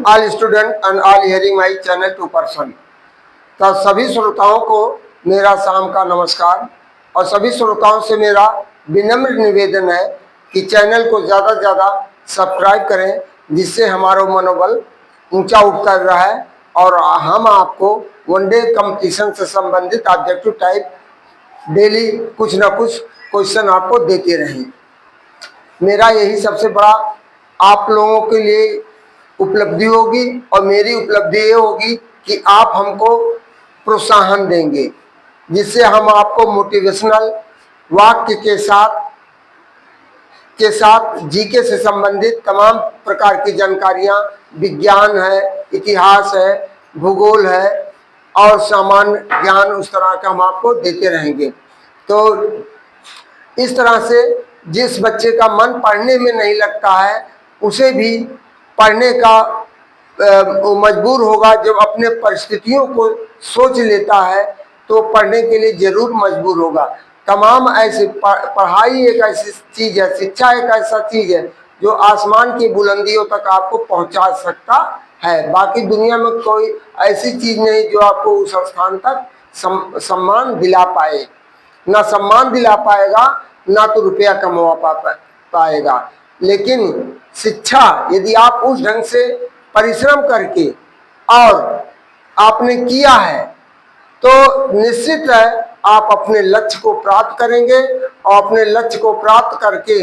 all student and all hearing my channel to person। तो सभी श्रोताओं को मेरा शाम का नमस्कार और सभी श्रोताओं से मेरा विनम्र निवेदन है कि चैनल को ज़्यादा से ज़्यादा सब्सक्राइब करें, जिससे हमारा मनोबल ऊंचा उठ कर रहा है और हम आपको वनडे कंपटीशन से संबंधित ऑब्जेक्टिव टाइप डेली कुछ ना कुछ क्वेश्चन आपको देते रहें। मेरा यही सबसे बड़ा आप लोगों के लिए उपलब्धि होगी और मेरी उपलब्धि ये होगी कि आप हमको प्रोत्साहन देंगे, जिससे हम आपको मोटिवेशनल वाक्य के साथ जीके से संबंधित तमाम प्रकार की जानकारियाँ, विज्ञान है, इतिहास है, भूगोल है और सामान्य ज्ञान उस तरह का हम आपको देते रहेंगे। तो इस तरह से जिस बच्चे का मन पढ़ने में नहीं लगता है उसे भी पढ़ने का मजबूर होगा। जब अपने परिस्थितियों को सोच लेता है तो पढ़ने के लिए जरूर मजबूर होगा। तमाम ऐसे पढ़ाई एक ऐसी चीज़ है, शिक्षा एक ऐसा चीज़ है जो आसमान की बुलंदियों तक आपको पहुंचा सकता है। बाकी दुनिया में कोई ऐसी चीज़ नहीं जो आपको उस स्थान तक सम्मान दिला पाए। ना सम्मान दिला पाएगा, ना तो रुपया कमा पाएगा। लेकिन शिक्षा यदि आप उस ढंग से परिश्रम करके और आपने किया है तो निश्चित है आप अपने लक्ष्य को प्राप्त करेंगे और अपने लक्ष्य को प्राप्त करके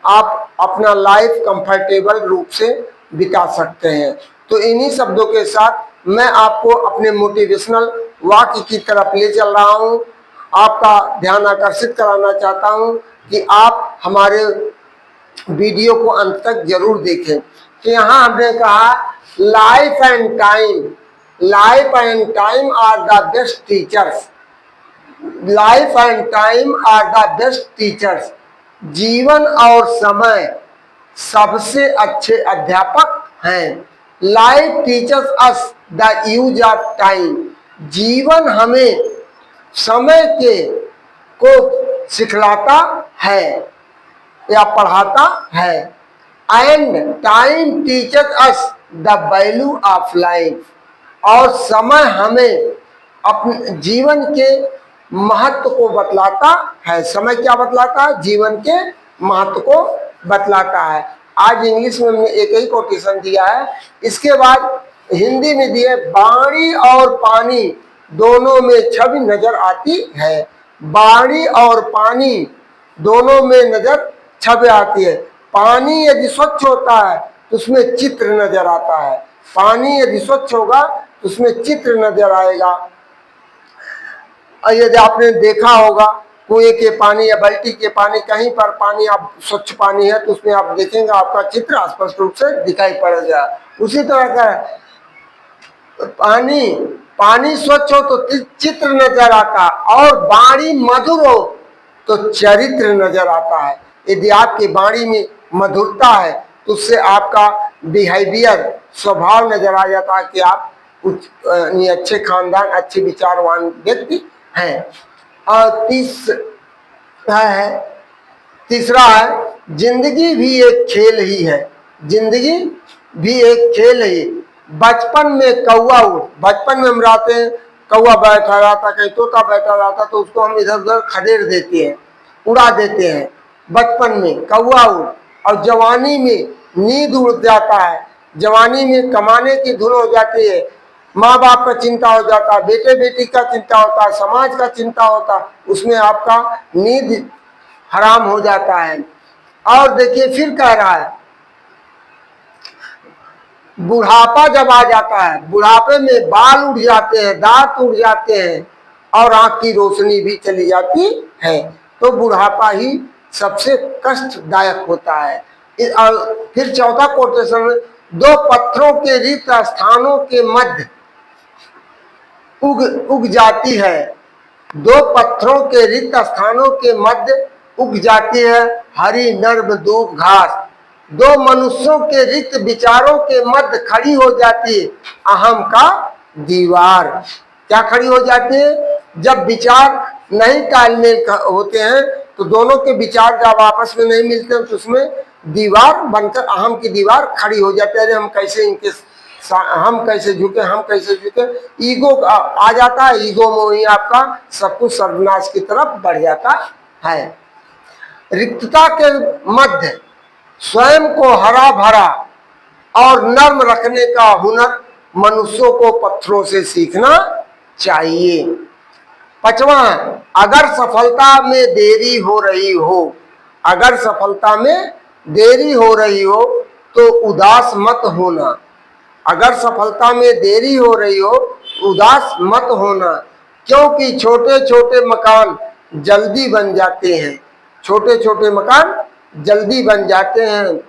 आप अपना लाइफ कंफर्टेबल रूप से बिता सकते हैं। तो इन्हीं शब्दों के साथ मैं आपको अपने मोटिवेशनल वाक्य की तरफ ले चल रहा हूं। आपका ध्यान आकर्षित कराना चाहता हूं कि आप हमारे वीडियो को अंत तक जरूर देखें। तो यहाँ हमने कहा life and time are the best teachers. Life and time are the best teachers. जीवन और समय सबसे अच्छे अध्यापक हैं। Life teachers us the use of time. जीवन हमें समय के को सिखलाता है या पढ़ाता है। And time teachers us the value of life. और समय हमें अपने जीवन के महत्व को बतलाता है। समय क्या बतलाता है? जीवन के महत्व को बतलाता है। आज इंग्लिश में हमने एक ही कोटेशन दिया है। इसके बाद हिंदी में दिए बाणी और पानी दोनों में छवि नजर आती है। बाणी और पानी दोनों में नजर छवि आती है। पानी यदि स्वच्छ होता है तो उसमें चित्र नजर आता है। पानी यदि स्वच्छ होगा तो उसमें चित्र नजर आएगा। और यदि आपने देखा होगा कुएं के पानी या बाल्टी के पानी, कहीं पर पानी आप स्वच्छ पानी है तो उसमें आप देखेंगे आपका चित्र स्पष्ट रूप से दिखाई पड़ेगा। उसी तरह का पानी स्वच्छ हो तो चित्र नजर आता, और वाणी मधुर हो तो चरित्र नजर आता है। यदि आपकी वाणी में मधुरता है तो उससे आपका बिहेवियर, स्वभाव नजर आ जाता है कि आप कुछ अच्छे खानदान, अच्छे विचारवान व्यक्ति हैं। और तीसरा है जिंदगी भी एक खेल ही है। जिंदगी भी एक खेल ही। बचपन में कौवा बचपन में हम रहते हैं, कौवा बैठा रहता, कहीं तोता बैठा रहता तो उसको हम इधर उधर खदेड़ देते हैं, उड़ा देते हैं बचपन में कौवा। और जवानी में नींद उड़ जाता है। जवानी में कमाने की धुन हो जाती है, माँ बाप का चिंता हो जाता है, बेटे बेटी का चिंता होता है, समाज का चिंता होता है, उसमें आपका नींद हराम हो जाता है। और देखिए फिर कह रहा है बुढ़ापा जब आ जाता है, बुढ़ापे में बाल उड़ जाते हैं, दांत उड़ जाते हैं और आंख की रोशनी भी चली जाती है। तो बुढ़ापा ही सबसे कष्टदायक होता है। और फिर चौथा कोटेशन में दो पत्थरों के रिक्त स्थानों के मध्य उग जाती है। दो पत्थरों के रिक्त स्थानों के मध्य उग जाती है हरी नर्म दूब घास। दो मनुष्यों के रिक्त विचारों के मध्य खड़ी हो जाती है अहम का दीवार। क्या खड़ी हो जाती है? जब विचार नहीं तालमेल होते हैं तो दोनों के विचार जब आपस में नहीं मिलते हैं तो उसमें दीवार बनकर, अहम की दीवार खड़ी हो जाती है। हम कैसे इनके हम कैसे झुके, हम कैसे झुके, ईगो आ जाता है। ईगो में ही आपका सब कुछ सर्वनाश की तरफ बढ़ जाता है। रिक्तता के मध्य स्वयं को हरा भरा और नर्म रखने का हुनर मनुष्यों को पत्थरों से सीखना चाहिए। पांचवा, अगर सफलता में देरी हो रही हो, अगर सफलता में देरी हो रही हो तो उदास मत होना। अगर सफलता में देरी हो रही हो, उदास मत होना, क्योंकि छोटे छोटे मकान जल्दी बन जाते हैं। छोटे छोटे मकान जल्दी बन जाते हैं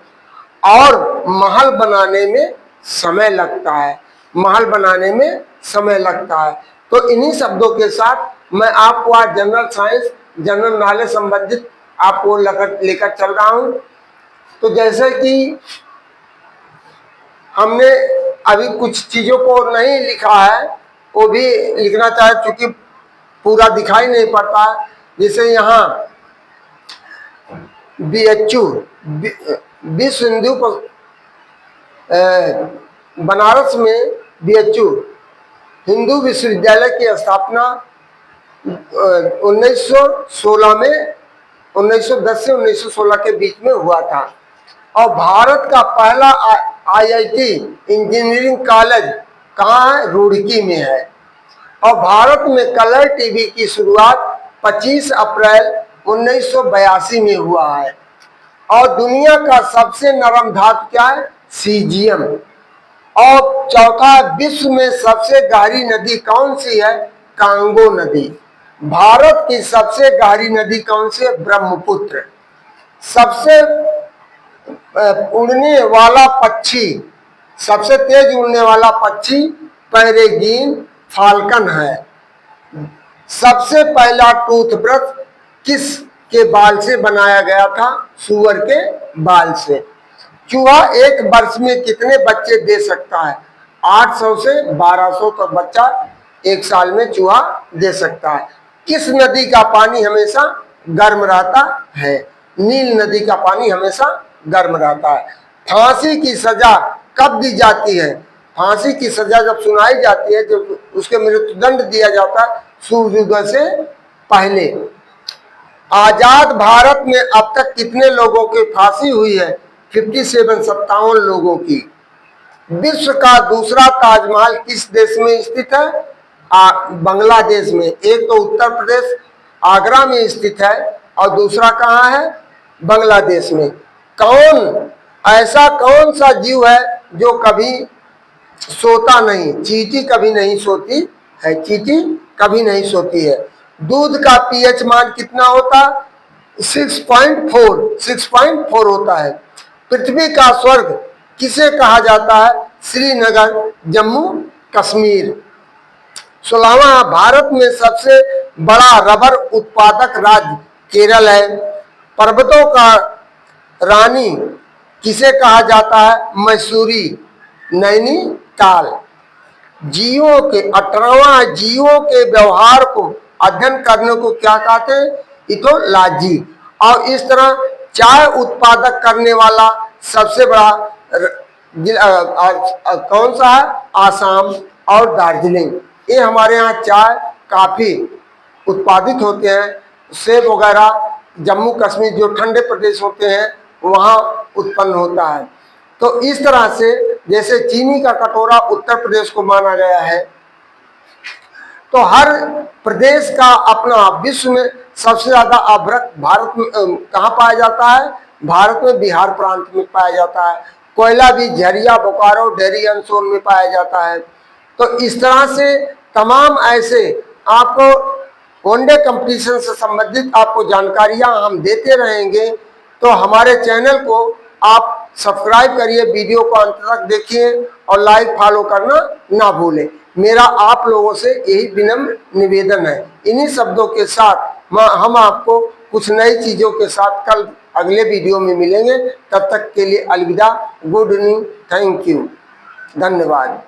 और महल बनाने में समय लगता है। महल बनाने में समय लगता है। तो इन्हीं शब्दों के साथ मैं आपको आज जनरल साइंस, जनरल नॉलेज संबंधित आपको लेकर चल रहा हूं। तो जैसे कि हमने अभी कुछ चीजों को नहीं लिखा है, वो भी लिखना चाहे, क्योंकि पूरा दिखाई नहीं पड़ता। जैसे यहाँ BHU विश्व हिंदू बनारस में BHU हिंदू विश्वविद्यालय की स्थापना 1916 में, 1910 से 1916 के बीच में हुआ था। और भारत का पहला IIT इंजीनियरिंग कॉलेज कहाँ है? रुड़की में है। और भारत में कलर टीवी की शुरुआत 25 अप्रैल 1982 में हुआ है। और दुनिया का सबसे नरम धातु क्या है? सीजियम। और चौथा, विश्व में सबसे गहरी नदी कौन सी है? कांगो नदी। भारत की सबसे गहरी नदी कौन सी है? ब्रह्मपुत्र। सबसे उड़ने वाला पक्षी, सबसे तेज उड़ने वाला पक्षी पेरेग्रीन फाल्कन है। सबसे पहला टूथब्रश किस के बाल से बनाया गया था? सूअर के बाल से। चूहा एक वर्ष में कितने बच्चे दे सकता है? 800 से 1200 तक बच्चा एक साल में चूहा दे सकता है। किस नदी का पानी हमेशा गर्म रहता है? नील नदी का पानी हमेशा गर्म रहता है। फांसी की सजा कब दी जाती है? फांसी की सजा जब सुनाई जाती है, जब उसके मृत्युदंड दिया जाता है सूर्योदय से पहले। आजाद भारत में अब तक कितने लोगों की फांसी हुई है? 57 लोगों की। विश्व का दूसरा ताजमहल किस देश में स्थित है? बांग्लादेश में। एक तो उत्तर प्रदेश आगरा में स्थित है और दूसरा कहाँ है? बांग्लादेश में। ऐसा कौन सा जीव है जो कभी सोता नहीं? चींटी कभी नहीं सोती है। चींटी कभी नहीं सोती है। दूध का pH मान कितना होता? 6.4 होता है। पृथ्वी का स्वर्ग किसे कहा जाता है? श्रीनगर, जम्मू कश्मीर। 16वां, भारत में सबसे बड़ा रबर उत्पादक राज्य केरल है। पर्वतों का रानी किसे कहा जाता है? मसूरी, नैनीताल। जीवों के 18वां, जीवों के व्यवहार को अध्ययन करने को क्या कहते हैं? इथोलॉजी। और इस तरह चाय उत्पादक करने वाला सबसे बड़ा कौन सा है? आसाम और दार्जिलिंग। ये हमारे यहाँ चाय काफी उत्पादित होते हैं। सेब वगैरह जम्मू कश्मीर जो ठंडे प्रदेश होते हैं वहाँ उत्पन्न होता है। तो इस तरह से जैसे चीनी का कटोरा उत्तर प्रदेश को माना गया है, तो हर प्रदेश का अपना। विश्व में सबसे ज्यादा अभ्रक भारत में कहाँ पाया जाता है? भारत में बिहार प्रांत में पाया जाता है। कोयला भी झरिया, बोकारो, डेहरी अंसोल में पाया जाता है। तो इस तरह से तमाम ऐसे आपको वनडे कंपटीशन से संबंधित आपको जानकारियां हम देते रहेंगे। तो हमारे चैनल को आप सब्सक्राइब करिए, वीडियो को अंत तक देखिए और लाइक फॉलो करना ना भूलें। मेरा आप लोगों से यही विनम्र निवेदन है। इन्हीं शब्दों के साथ हम आपको कुछ नई चीजों के साथ कल अगले वीडियो में मिलेंगे। तब तक के लिए अलविदा। Good evening. Thank you. धन्यवाद।